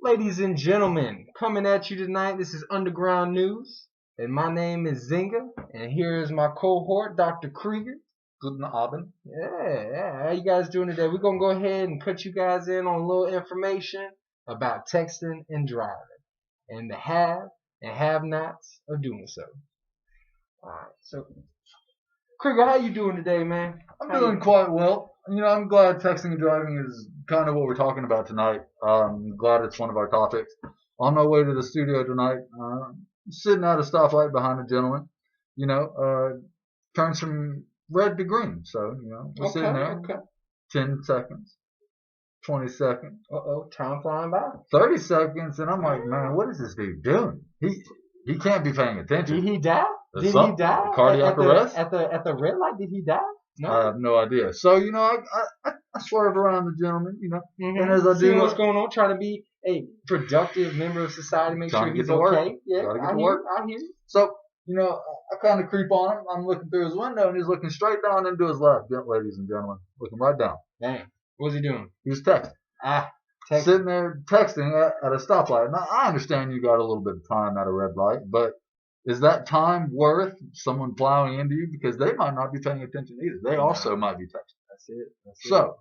Ladies and gentlemen, coming at you tonight, this is Underground News, and my name is Zinga, and here is my cohort, Dr. Krieger. Guten Abend. Yeah, how you guys doing today? We're going to go ahead and cut you guys in on a little information about texting and driving, and the have and have-nots of doing so. Alright, so, Krieger, how you doing today, man? I'm doing quite well. I'm glad texting and driving is kind of what we're talking about tonight. I'm glad it's one of our topics. On my way to the studio tonight, sitting at a stoplight behind a gentleman, turns from red to green. So, we're sitting there, Okay. 10 seconds, 20 seconds, Uh-oh, time flying by. 30 seconds, and I'm like, man, what is this dude doing? He can't be paying attention. Did he die? There's Did he die? cardiac arrest? At the red light, did he die? No. I have no idea. So, I swerve around the gentleman, Mm-hmm. and as I See do, what's going on, trying to be a productive member of society, make sure he's okay. Yeah, I hear you. So, I kind of creep on him. I'm looking through his window, and he's looking straight down into his lap, ladies and gentlemen. Looking right down. Dang. What's he doing? He was texting. Texting. Sitting there texting at a stoplight. Now, I understand you got a little bit of time at a red light, but is that time worth someone plowing into you? Because they might not be paying attention either. They also might be texting. That's it. So,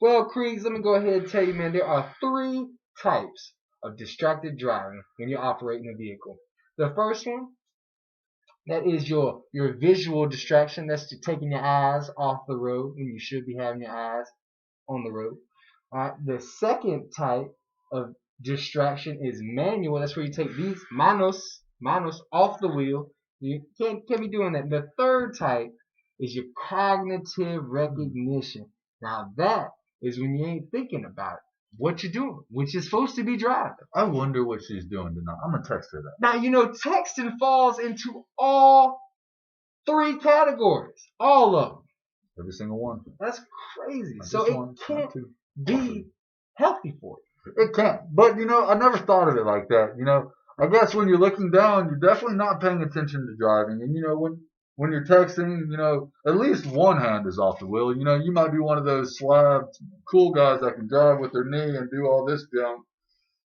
well, Kriegs, let me go ahead and tell you, man, there are 3 types of distracted driving when you're operating a vehicle. The first one, that is your visual distraction. That's taking your eyes off the road when you should be having your eyes on the road. All right. The second type of distraction is manual. That's where you take these manos off the wheel. You can't be doing that. The third type is your cognitive recognition. Now that is when you ain't thinking about what you're doing, which is supposed to be driving. I wonder what she's doing tonight. I'm going to text her that. Now, texting falls into all 3 categories. All of them. Every single one. That's crazy. So it can't be healthy for you. It can't. But, I never thought of it like that. I guess when you're looking down, you're definitely not paying attention to driving. And, when you're texting, at least one hand is off the wheel. You might be one of those slabbed cool guys that can drive with their knee and do all this junk.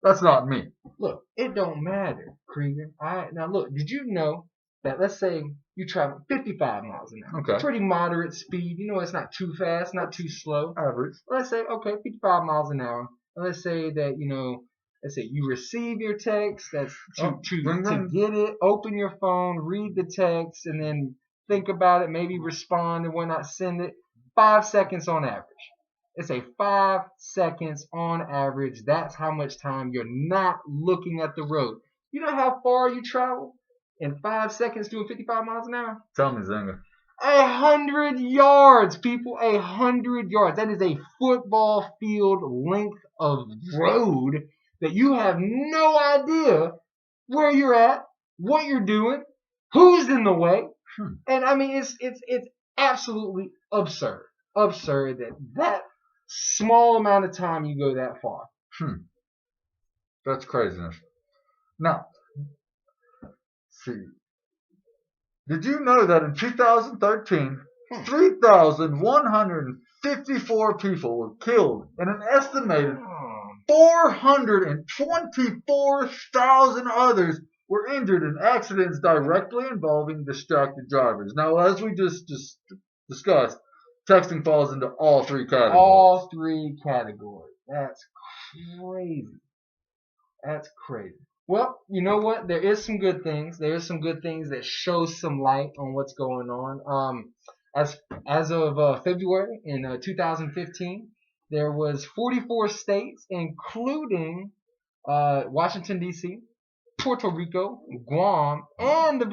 That's not me. Look, it don't matter, Krieger. All right. Now, look, did you know that, let's say you travel 55 miles an hour. Okay. Pretty moderate speed. It's not too fast, not too slow. Average. Let's say, okay, 55 miles an hour. And let's say that, let's say you receive your text. That's to get it, open your phone, read the text, and then think about it, maybe respond and whatnot, send it. 5 seconds on average. It's a 5 seconds on average. That's how much time you're not looking at the road. You know how far you travel in 5 seconds doing 55 miles an hour? Tell me, Zinga. 100 yards, people. 100 yards. That is a football field length of road that you have no idea where you're at, what you're doing, who's in the way. And I mean, it's absolutely absurd. Absurd that small amount of time you go that far. That's craziness. Now, see. Did you know that in 2013, 3,154 people were killed and an estimated 424,000 others were injured in accidents directly involving distracted drivers? Now, as we just discussed, texting falls into all 3 categories. All 3 categories. That's crazy. That's crazy. Well, you know what? There is some good things. There is some good things that show some light on what's going on. As of February in 2015, there was 44 states, including Washington D.C., Puerto Rico, Guam, and the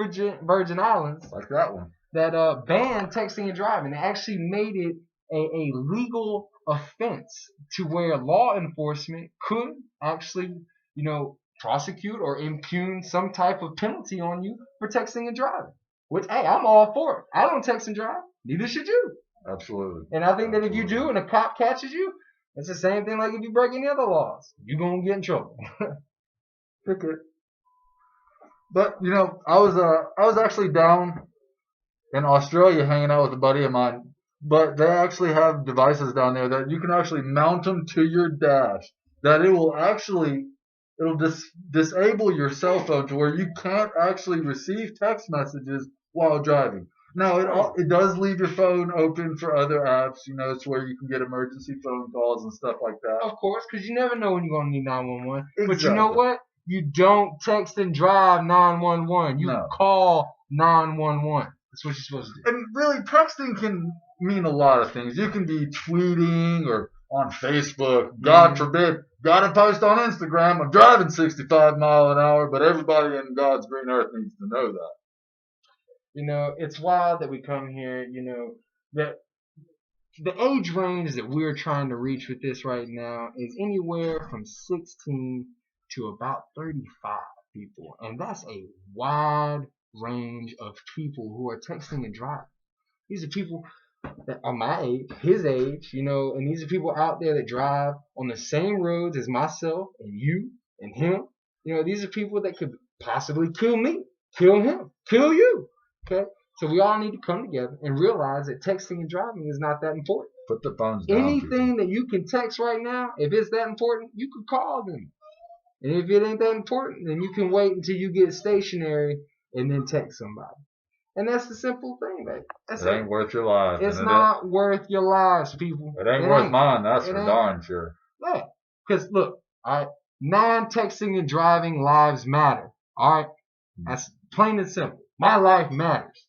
Virgin Islands. Like that one. That banned texting and driving. They actually made it a legal offense to where law enforcement could actually, prosecute or impugn some type of penalty on you for texting and driving. Which, hey, I'm all for it. I don't text and drive. Neither should you. Absolutely. And I think that if you do and a cop catches you, it's the same thing like if you break any other laws. You're going to get in trouble. Pick it. But, I was actually down in Australia hanging out with a buddy of mine. But they actually have devices down there that you can actually mount them to your dash. that it'll disable your cell phone to where you can't actually receive text messages while driving. Now it does leave your phone open for other apps, it's where you can get emergency phone calls and stuff like that. Of course, because you never know when you're gonna need 911. But you Exactly. know what? You don't text and drive 911. You No. call 911. That's what you're supposed to do. And really, texting can mean a lot of things. You can be tweeting or on Facebook. God forbid, gotta post on Instagram. I'm driving 65 miles an hour, but everybody in God's green earth needs to know that. It's wild that we come here, that the age range that we're trying to reach with this right now is anywhere from 16 to about 35 people. And that's a wide range of people who are texting and driving. These are people that are my age, his age, and these are people out there that drive on the same roads as myself and you and him. These are people that could possibly kill me, kill him, kill you. Okay? So we all need to come together and realize that texting and driving is not that important. Put the phones down. Anything that you can text right now, if it's that important, you can call them. And if it ain't that important, then you can wait until you get stationary and then text somebody. And that's the simple thing, baby. It ain't worth your life. It's not worth your lives, people. It ain't worth mine, that's for darn sure. Yeah. Because look, alright, non-texting and driving lives matter. Alright? That's plain and simple. My life matters.